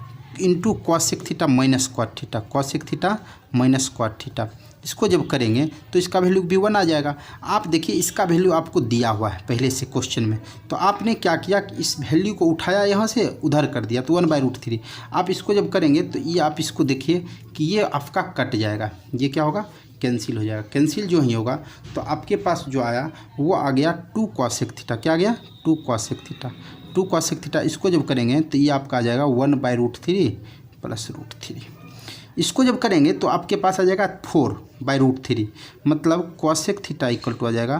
into cosec theta minus cot theta, cosec theta minus cot theta, इसको जब करेंगे तो इसका वैल्यू भी 1 आ जाएगा। आप देखिए इसका वैल्यू आपको दिया हुआ है पहले से क्वेश्चन में, तो आपने क्या किया कि इस वैल्यू को उठाया यहाँ से उधर कर दिया, तो 1/√3। आप इसको जब करेंगे तो ये आप इसको देखिए कि ये आपका कट जाएगा, ये क्या होगा, कैंसिल हो जाएगा। कैंसिल जो ही होगा तो आपके पास जो आया वो आ गया 2 कॉसेक थीटा। क्या आ गया, 2 कॉसेक थीटा। 2 कॉसेक थीटा इसको जब करेंगे तो ये आपका आ जाएगा 1/√3 प्लस √3। इसको जब करेंगे तो आपके पास आ जाएगा 4/√3, मतलब कॉसेक थीटा इक्वल टू आ जाएगा,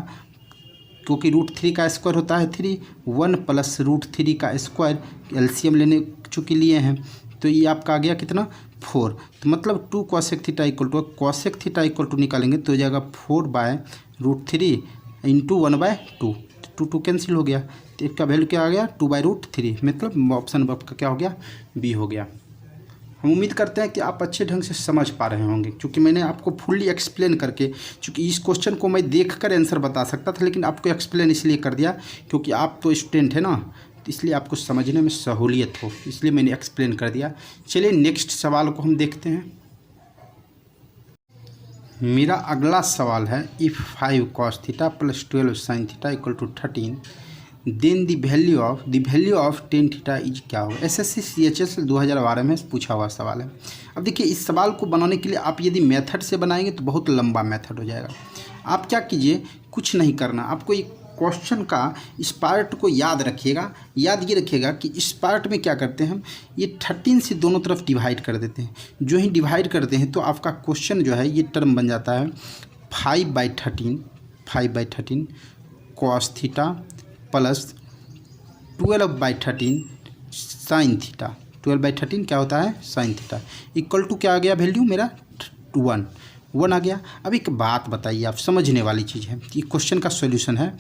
क्योंकि √3 का स्क्वायर होता है 3, 1 प्लस √3 का स्क्वायर एलसीएम लेने चूँकि लिए हैं, तो ये आपका आ गया कितना 4। तो मतलब 2 cosec theta equal to, cosec theta equal to निकालेंगे तो हो जाएगा 4/√3 इंटू 1/2, 2 कैंसिल हो गया, तो इसका वैल्यू क्या आ गया 2/√3, मतलब ऑप्शन आपका क्या हो गया, बी हो गया। हम उम्मीद करते हैं कि आप अच्छे ढंग से समझ पा रहे होंगे, क्योंकि मैंने आपको फुल्ली एक्सप्लेन करके, क्योंकि इस क्वेश्चन को मैं देखकर आंसर बता सकता था, लेकिन आपको एक्सप्लेन इसलिए कर दिया क्योंकि आप तो स्टूडेंट है ना, तो इसलिए आपको समझने में सहूलियत हो, इसलिए मैंने एक्सप्लेन कर दिया। चलिए नेक्स्ट सवाल को हम देखते हैं। मेरा अगला सवाल है, if 5 cos theta plus 12 sin theta equal to 13, then the value of tan theta is क्या होगा। SSC CHS 2012 में पूछा हुआ सवाल है। अब देखिए इस सवाल को बनाने के लिए आप यदि मेथड से बनाएंगे तो बहुत लंबा मेथड हो जाएगा। आप क्या कीजिए, कुछ नहीं करना, आपको एक क्वेश्चन का इस पार्ट को याद रखिएगा। याद ये रखिएगा कि इस पार्ट में क्या करते हैं हम, ये 13 से दोनों तरफ डिवाइड कर देते हैं। जो ही डिवाइड करते हैं तो आपका क्वेश्चन जो है ये टर्म बन जाता है 5/13 cos theta plus 12/13 sine theta. 12/13 क्या होता है, साइन थीटा, इक्वल टू क्या आ गया वैल्यू मेरा 1 आ गया। अब एक बात बताइए, आप समझने वाली चीज़ है, ये क्वेश्चन का सॉल्यूशन है।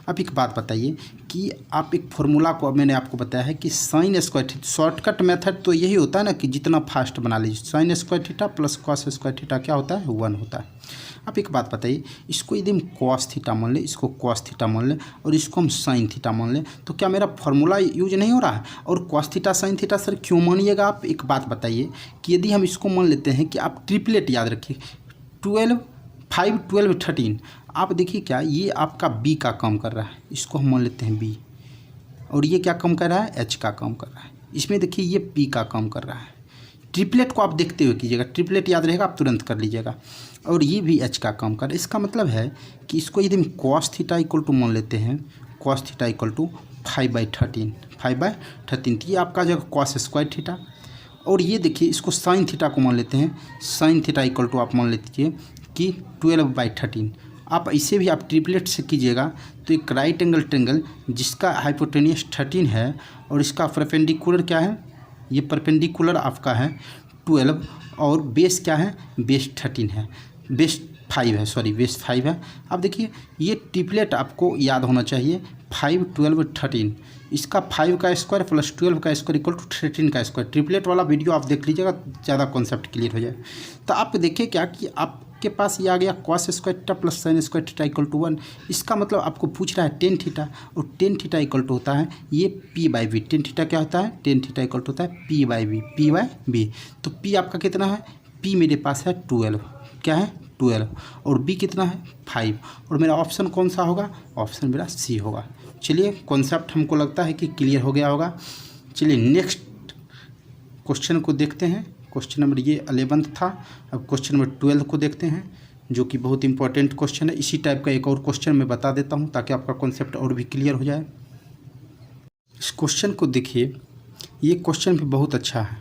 अब एक बात बताइए कि आप एक फॉर्मूला को, मैंने आपको बताया है कि sine square theta, shortcut method तो यही होता है ना कि जितना फास्ट बना लीजिए, sign square theta plus cos square theta क्या होता है, 1 होता है। आप एक बात बताइए, इसको यदि हम कॉस थीटा मान लें, इसको कॉस थीटा मान लें और इसको हम साइन थीटा मान लें, तो क्या मेरा फॉर्मूला यूज नहीं हो रहा है। और cos theta sine theta sir क्यों मानिएगा आप, एक बात बताइए कि यदि हम इसको मान लेते हैं कि आप ट्रिपलेट याद रखिए, 5, 12, 13, आप देखिए क्या ये आपका बी का काम कर रहा है, इसको हम मान लेते हैं बी, और ये क्या काम कर रहा है, एच का काम कर रहा है। इसमें देखिए ये पी का काम कर रहा है। ट्रिपलेट को आप देखते हुए कीजिएगा, ट्रिपलेट याद रहेगा आप तुरंत कर लीजिएगा। और ये भी एच का काम कर, इसका मतलब है कि इसको यदि हम कॉस थीटा इक्वल टू मान लेते हैं, कॉस थीटा इक्वल टू 5/13, ये आपका जगह कॉस स्क्वायर थीटा। और ये देखिए इसको साइन थीटा को मान लेते हैं, साइन थीटा इक्वल टू आप मान लीजिए कि 12/13। आप इसे भी आप ट्रिपलेट से कीजिएगा तो एक राइट एंगल ट्रायंगल जिसका हाइपोटेनियस 13 है और इसका परपेंडिकुलर क्या है, ये परपेंडिकुलर आपका है 12 और बेस क्या है, बेस 13 है, बेस 5 है, सॉरी बेस 5 है। अब देखिए ये ट्रिपलेट आपको याद होना चाहिए 5 12 13, इसका 5 का स्क्वायर प्लस 12 का स्क्वायर इक्वल टू 13 का स्क्वायर। ट्रिपलेट वाला वीडियो आप देख लीजिएगा, ज़्यादा कॉन्सेप्ट क्लियर हो जाए। तो आप देखिए क्या कि आपके पास ये आ गया cos square theta plus sine square theta equal to 1। इसका मतलब आपको पूछ रहा है टेन थीटा, और टेन थीटा इक्वल टू होता है ये p by b. Tan theta क्या होता है, टेन थीटा इक्वल टू होता है p by b, p by b. तो पी आपका कितना है, पी मेरे पास है 12, क्या है 12, और बी कितना है 5, और मेरा ऑप्शन कौन सा होगा, ऑप्शन मेरा सी होगा। चलिए कॉन्सेप्ट हमको लगता है कि क्लियर हो गया होगा। चलिए नेक्स्ट क्वेश्चन को देखते हैं। क्वेश्चन नंबर ये 11th था, अब क्वेश्चन नंबर 12 को देखते हैं जो कि बहुत इंपॉर्टेंट क्वेश्चन है। इसी टाइप का एक और क्वेश्चन मैं बता देता हूँ ताकि आपका कॉन्सेप्ट और भी क्लियर हो जाए। इस क्वेश्चन को देखिए, ये क्वेश्चन भी बहुत अच्छा है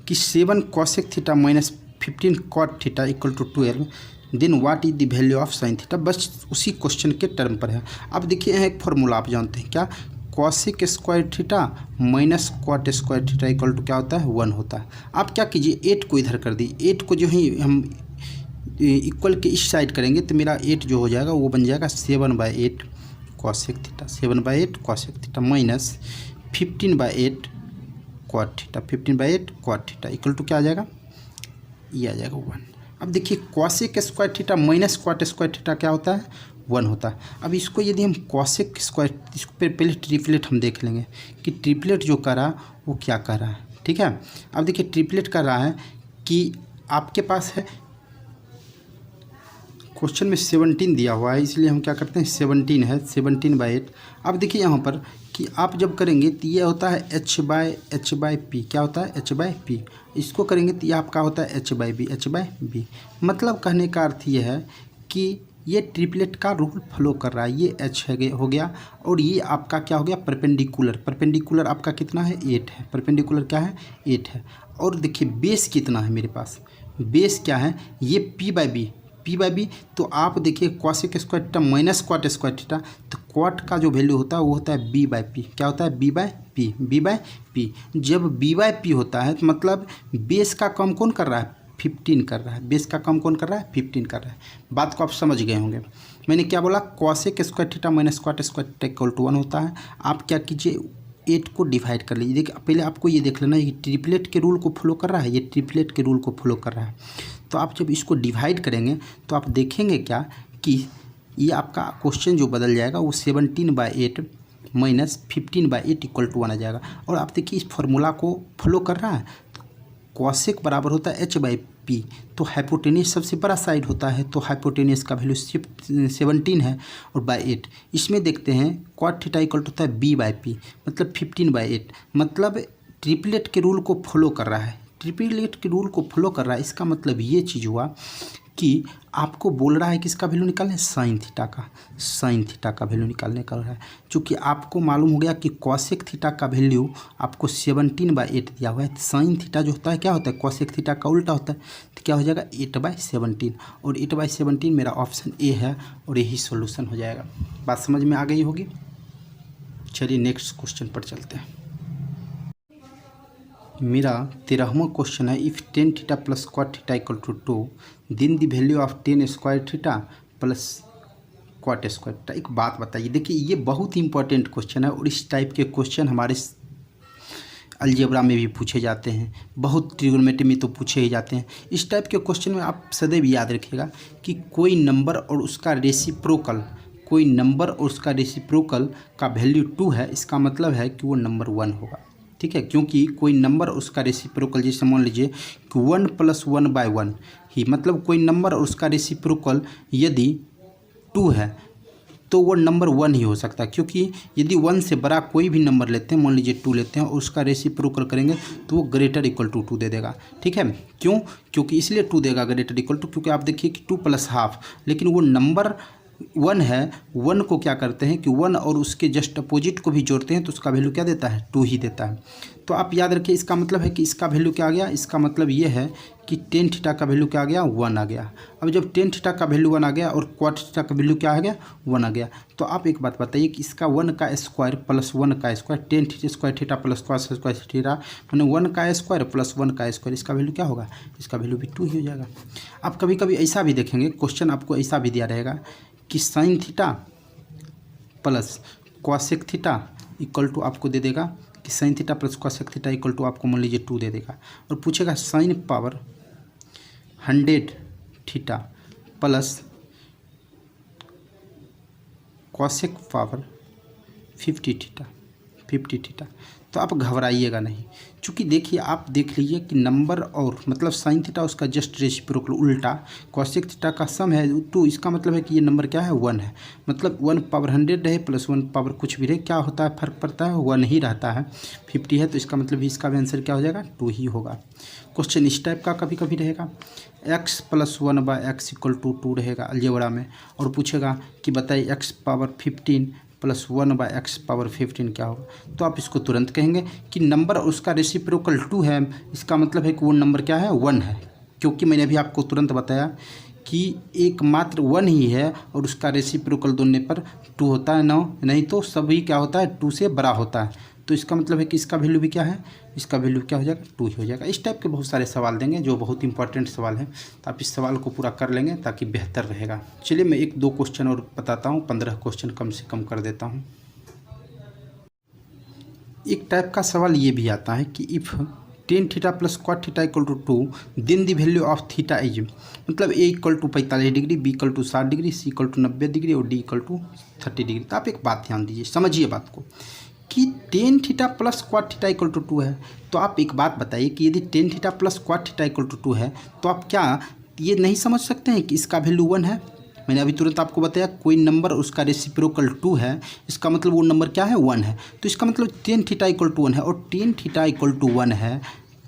कि 7 cosec theta minus 15 cot theta equal to 12, then what is the value of sine theta. बस उसी क्वेश्चन के टर्म पर है। अब देखिए यहाँ एक फॉर्मूला आप जानते हैं क्या, cosec square theta minus cot square theta equal to क्या होता है 1 होता है। आप क्या कीजिए 8 को इधर कर दी, 8 को जो ही हम इक्वल के इस साइड करेंगे तो मेरा 8 जो हो जाएगा वो बन जाएगा 7/8 cosec theta, 7/8 cosec theta minus 15/8 cot theta, 15/8 cot theta equal to क्या आ जाएगा, ये आ जाएगा 1। अब देखिए cosec square theta minus cot square theta क्या होता है 1 होता है। अब इसको यदि हम कॉसेक स्क्वायर, इसको पहले ट्रिपलेट हम देख लेंगे कि ट्रिपलेट जो कर रहा वो क्या कर रहा है, ठीक है। अब देखिए ट्रिपलेट कर रहा है कि आपके पास है, क्वेश्चन में 17 दिया हुआ है इसलिए हम क्या करते हैं 17 है, 17/8। अब देखिए यहाँ पर कि आप जब करेंगे तो ये होता है h/p, क्या होता है h/p। इसको करेंगे तो ये आपका होता है h/b, h/b। मतलब कहने का अर्थ ये है कि ये ट्रिपलेट का रूल फॉलो कर रहा है। ये h हो गया और ये आपका क्या हो गया परपेंडिकुलर, परपेंडिकुलर आपका कितना है 8 है, परपेंडिकुलर क्या है 8 है। और देखिए बेस कितना है मेरे पास, बेस क्या है ये p/b, p/b। तो आप देखिए cosec square theta minus cot square theta, तो कॉट का जो वैल्यू होता है वो होता है b/p, क्या होता है b/p, b/p। जब b/p होता है तो मतलब बेस का कम कौन कर रहा है 15 कर रहा है, बेस का कम कौन कर रहा है 15 कर रहा है। बात को आप समझ गए होंगे। मैंने क्या बोला cosec square theta minus cot square theta equal to 1 होता है। आप क्या कीजिए 8 को डिवाइड कर लीजिए। देखिए पहले आपको ये देख लेना ये ट्रिपलेट के रूल को फॉलो कर रहा है, ये ट्रिपलेट के रूल को फॉलो कर रहा है। तो आप जब इसको डिवाइड करेंगे तो आप देखेंगे क्या कि ये आपका क्वेश्चन जो बदल जाएगा वो 17/8 माइनस 15/8 इक्वल टू 1 आ जाएगा। और आप देखिए इस फॉर्मूला को फॉलो कर रहा है, तो कॉसेक बराबर होता है h/p, तो हाइपोटेनियस सबसे बड़ा साइड होता है, तो हाइपोटेनियस का वैल्यू 17 है और बाई 8। इसमें देखते हैं कॉट थीटा इक्वल टू होता है b/p, मतलब 15/8। मतलब ट्रिपलेट के रूल को फॉलो कर रहा है, ट्रिपलेट के रूल को फॉलो कर रहा है। इसका मतलब ये चीज़ हुआ कि आपको बोल रहा है कि इसका वैल्यू निकालने साइन थीटा का, साइन थीटा का वैल्यू निकालने का रहा है। चूँकि आपको मालूम हो गया कि कॉसेक थीटा का वैल्यू आपको 17/8 दिया हुआ है, तो साइन थीटा जो होता है क्या होता है कॉसेक थीटा का उल्टा होता है, तो क्या हो जाएगा 8/17। और 8/17 मेरा ऑप्शन ए है और यही सॉल्यूशन हो जाएगा। बात समझ में आ गई होगी। चलिए नेक्स्ट क्वेश्चन पर चलते हैं। मेरा 13वां क्वेश्चन है if tan theta plus cot theta equal to 2 then the value of tan square theta plus cot square theta. एक बात बताइए, देखिए ये बहुत ही इंपॉर्टेंट क्वेश्चन है और इस टाइप के क्वेश्चन हमारे अलजेब्रा में भी पूछे जाते हैं, बहुत ट्रिग्नोमेट्री में तो पूछे ही जाते हैं। इस टाइप के क्वेश्चन में आप सदैव याद रखिएगा कि कोई नंबर और उसका रेसिप्रोकल, कोई नंबर और उसका रेसिप्रोकल का वैल्यू 2 है, इसका मतलब है कि वो नंबर 1 होगा, ठीक है। क्योंकि कोई नंबर उसका रेसिप्रोकल, जैसे मान लीजिए कि 1 + 1/1 ही, मतलब कोई नंबर और उसका रेसिप्रोकल यदि 2 है तो वो नंबर 1 ही हो सकता है। क्योंकि यदि 1 से बड़ा कोई भी नंबर लेते हैं, मान लीजिए 2 लेते हैं और उसका रेसिप्रोकल करेंगे तो वो ग्रेटर इक्वल टू 2 दे देगा, ठीक है। क्यों? क्योंकि इसलिए 2 देगा ग्रेटर इक्वल टू, क्योंकि आप देखिए कि 2 + ½ लेकिन वो नंबर वन है, वन को क्या करते हैं कि वन और उसके जस्ट अपोजिट को भी जोड़ते हैं तो उसका वैल्यू क्या देता है, 2 ही देता है। तो आप याद रखिए, इसका मतलब है कि इसका वैल्यू क्या आ गया, इसका मतलब ये है कि टेन थीटा का वैल्यू क्या आ गया, 1 आ गया। अब जब टेन थीटा का वैल्यू 1 आ गया और क्वाट थीटा का वैल्यू क्या आ गया, 1 आ गया, तो आप एक बात बताइए कि इसका 1 का स्क्वायर प्लस 1 का square, tan theta square theta plus cos square theta, मैंने 1 का स्क्वायर प्लस 1 का स्क्वायर, इसका वैल्यू क्या होगा, इसका वैल्यू भी 2 ही हो जाएगा। आप कभी कभी ऐसा भी देखेंगे, क्वेश्चन आपको ऐसा भी दिया रहेगा कि sine theta plus cosec theta equal to आपको दे देगा कि sine theta plus cosec theta equal to आपको मान लीजिए 2 दे देगा, और पूछेगा sine power 100 theta plus cosec power 50 theta. तो आप घबराइएगा नहीं, क्योंकि देखिए आप देख लीजिए कि नंबर और मतलब साइन थीटा उसका जस्ट रेसिप्रोकल उल्टा, कॉसेक थीटा का सम है 2, इसका मतलब है कि ये नंबर क्या है, 1 है। मतलब 1 पावर 100 रहे प्लस 1 पावर कुछ भी रहे, क्या होता है, फर्क पड़ता है, 1 ही रहता है। 50 है तो इसका मतलब इसका भी आंसर क्या हो जाएगा, 2 ही होगा। क्वेश्चन इस टाइप का कभी कभी रहेगा, x + 1/x = 2 रहेगा अलजेब्रा में, और पूछेगा कि बताइए x पावर 15 + 1/x पावर 15 क्या होगा। तो आप इसको तुरंत कहेंगे कि नंबर और उसका रेसिप्रोकल 2 है, इसका मतलब है कि वो नंबर क्या है, 1 है, क्योंकि मैंने अभी आपको तुरंत बताया कि एकमात्र 1 ही है और उसका रेसिप्रोकल दोनों पर 2 होता है, नहीं तो सभी क्या होता है, 2 से बड़ा होता है। तो इसका मतलब है कि इसका वैल्यू भी क्या है, इसका वैल्यू क्या हो जाएगा, 2 ही हो जाएगा। इस टाइप के बहुत सारे सवाल देंगे जो बहुत इंपॉर्टेंट सवाल है, तो आप इस सवाल को पूरा कर लेंगे ताकि बेहतर रहेगा। चलिए मैं 1-2 क्वेश्चन और बताता हूँ, 15 क्वेश्चन कम से कम कर देता हूँ। एक टाइप का सवाल ये भी आता है कि if tan theta plus cot theta equal to 2 then the value of theta is, मतलब A equal to 45 degree, B equal to 60 degree, C equal to 90 degree और डी इक्वल टू 30 डिग्री। तो आप एक बात ध्यान दीजिए, समझिए बात को कि tan theta plus cot theta equal to 2 है। तो आप एक बात बताइए कि यदि tan theta plus cot theta equal to 2 है तो आप क्या ये नहीं समझ सकते हैं कि इसका वैल्यू 1 है। मैंने अभी तुरंत आपको बताया कोई नंबर उसका रेसिप्रोकल 2 है, इसका मतलब वो नंबर क्या है, 1 है। तो इसका मतलब टेन थीटा इक्वल टू 1 है, और टेन थीटा इक्वल टू 1 है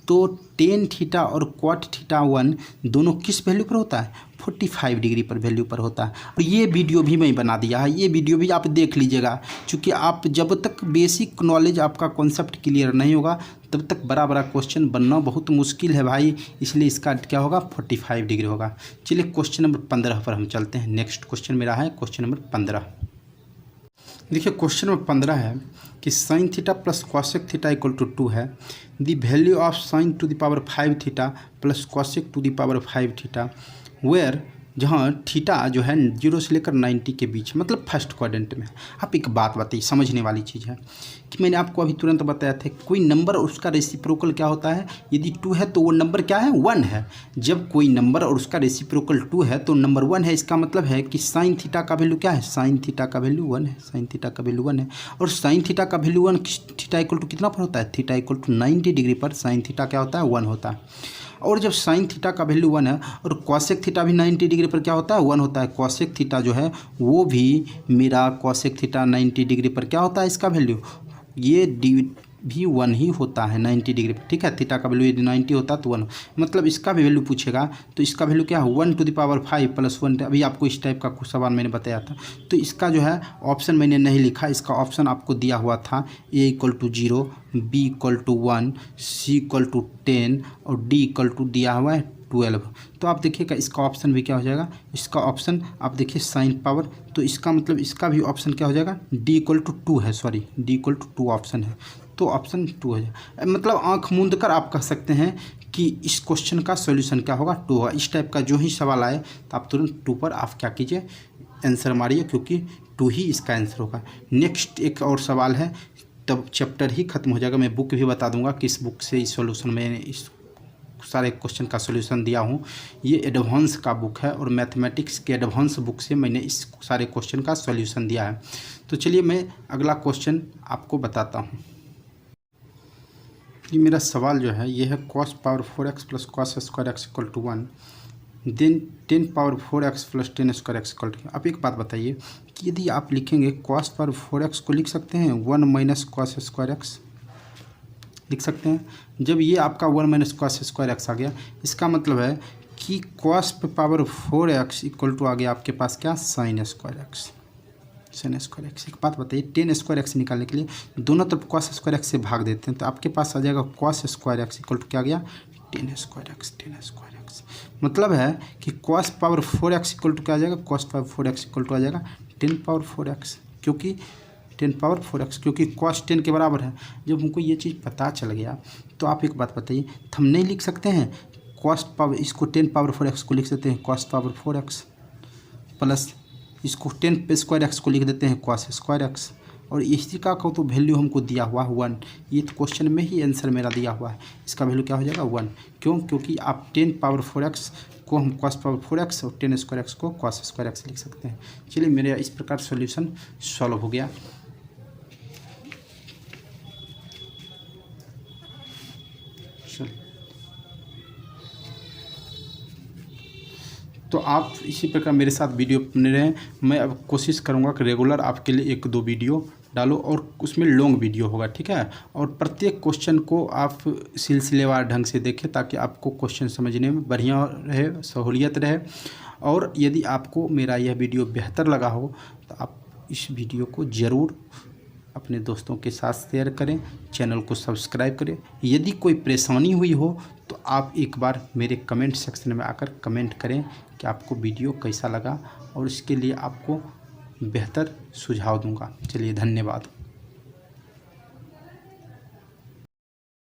तो टेन थीटा और क्वाट थीटा 1 दोनों किस वैल्यू पर होता है, 45 डिग्री पर वैल्यू पर होता है। और ये वीडियो भी मैं बना दिया है, ये वीडियो भी आप देख लीजिएगा, क्योंकि आप जब तक बेसिक नॉलेज आपका कॉन्सेप्ट क्लियर नहीं होगा तब तक बड़ा बड़ा क्वेश्चन बनना बहुत मुश्किल है भाई, इसलिए इसका क्या होगा, 45 डिग्री होगा। चलिए क्वेश्चन नंबर 15 पर हम चलते हैं। नेक्स्ट क्वेश्चन मेरा है क्वेश्चन नंबर 15। देखिए क्वेश्चन नंबर 15 है कि sine theta plus cosec theta equal to 2 है, the value of sine to the power 5 theta plus cosec to the power 5 theta, where जहाँ थीटा जो है 0 से लेकर 90 के बीच, मतलब फर्स्ट क्वाड्रेंट में। आप एक बात बताइए, समझने वाली चीज़ है कि मैंने आपको अभी तुरंत बताया था कोई नंबर और उसका रेसिप्रोकल क्या होता है, यदि 2 है तो वो नंबर क्या है, 1 है। जब कोई नंबर और उसका रेसिप्रोकल 2 है तो नंबर 1 है, इसका मतलब है कि साइन थीटा का वैल्यू क्या है, साइन थीटा का वैल्यू 1 है, साइन थीटा का वैल्यू 1 है। और साइन थीटा का वैल्यू 1 थीटा इक्वल टू कितना पर होता है, थीटा इक्वल टू 90 डिग्री पर साइन थीटा क्या होता है, 1 होता है। और जब साइन थीटा का वैल्यू 1 है और कॉसेक थीटा भी 90 डिग्री पर क्या होता है, 1 होता है। कॉसेक थीटा जो है वो भी मेरा कॉसेक थीटा 90 डिग्री पर क्या होता है, इसका वैल्यू ये डी भी 1 ही होता है 90 डिग्री पर, ठीक है। थीटा का वैल्यू यदि 90 होता तो 1, मतलब इसका भी वैल्यू पूछेगा तो इसका वैल्यू क्या है, 1 टू द पावर 5 प्लस 1। अभी आपको इस टाइप का कुछ सवाल मैंने बताया था, तो इसका जो है ऑप्शन मैंने नहीं लिखा, इसका ऑप्शन आपको दिया हुआ था A equal to 0, B equal to 1, C equal to 10 और डी इक्वल टू दिया हुआ है 12। तो आप देखिएगा इसका ऑप्शन भी क्या हो जाएगा, इसका ऑप्शन आप देखिए साइन पावर, तो इसका मतलब इसका भी ऑप्शन क्या हो जाएगा, डी इक्वल टू 2 है, sorry D equal to 2 option है, तो ऑप्शन 2 है। मतलब आंख मूंद कर आप कह सकते हैं कि इस क्वेश्चन का सॉल्यूशन क्या होगा, 2 होगा। इस टाइप का जो ही सवाल आए तो आप तुरंत 2 पर आप क्या कीजिए, आंसर मारिए, क्योंकि 2 ही इसका आंसर होगा। नेक्स्ट एक और सवाल है, तब चैप्टर ही खत्म हो जाएगा। मैं बुक भी बता दूंगा किस बुक से इस सॉल्यूशन में इस सारे क्वेश्चन का सॉल्यूशन दिया हूँ। ये एडवांस का बुक है और मैथमेटिक्स के एडवांस बुक से मैंने इस सारे क्वेश्चन का सॉल्यूशन दिया है। तो चलिए मैं अगला क्वेश्चन आपको बताता हूँ। ये मेरा सवाल जो है ये है cos power 4x plus cos square x equal to 1, then 10 power 4x plus 10 square x equal to. आप एक बात बताइए कि यदि आप लिखेंगे cos पावर 4x को लिख सकते हैं 1 माइनस कॉस स्क्वायर एक्स, लिख सकते हैं। जब ये आपका 1 माइनस कॉस स्क्वायर एक्स आ गया, इसका मतलब है कि कॉस पे पावर 4x इक्वल टू आ गया आपके पास क्या, sine square x. Sine square x. एक बात बताइए, टेन स्क्वायर एक्स निकालने के लिए दोनों तरफ कॉस स्क्वायर एक्स से भाग देते हैं तो आपके पास आ जाएगा cos square x equal to क्या आ गया, tan square x. Tan square x मतलब है कि cos power 4x equal to क्या आ जाएगा, cos power 4x equal to आ जाएगा 10 पावर 4x, क्योंकि 10 पावर 4x, क्योंकि कॉस 10 के बराबर है। जब हमको ये चीज़ पता चल गया तो आप एक बात बताइए, हम नहीं लिख सकते हैं कॉस पावर, इसको 10 पावर 4x को लिख सकते हैं कॉस पावर 4x प्लस इसको 10 पे स्क्वायर एक्स को लिख देते हैं कॉस स्क्वायर एक्स, और इसी का तो वैल्यू हमको दिया हुआ 1। ये तो क्वेश्चन में ही आंसर मेरा दिया हुआ है, इसका वैल्यू क्या हो जाएगा 1। क्यों, क्योंकि आप 10 पावर 4x को हम कॉस पावर 4x और 10 स्क्वायर एक्स को कॉस स्क्वायर एक्स लिख सकते हैं। चलिए मेरा इस प्रकार सॉल्यूशन सॉल्व हो गया। तो आप इसी प्रकार मेरे साथ वीडियो बने रहें। मैं अब कोशिश करूंगा कि रेगुलर आपके लिए 1-2 वीडियो डालो और उसमें लॉन्ग वीडियो होगा, ठीक है। और प्रत्येक क्वेश्चन को आप सिलसिलेवार ढंग से देखें ताकि आपको क्वेश्चन समझने में बढ़िया रहे, सहूलियत रहे। और यदि आपको मेरा यह वीडियो बेहतर लगा हो तो आप इस वीडियो को ज़रूर अपने दोस्तों के साथ शेयर करें, चैनल को सब्सक्राइब करें। यदि कोई परेशानी हुई हो तो आप एक बार मेरे कमेंट सेक्शन में आकर कमेंट करें कि आपको वीडियो कैसा लगा, और इसके लिए आपको बेहतर सुझाव दूंगा। चलिए धन्यवाद।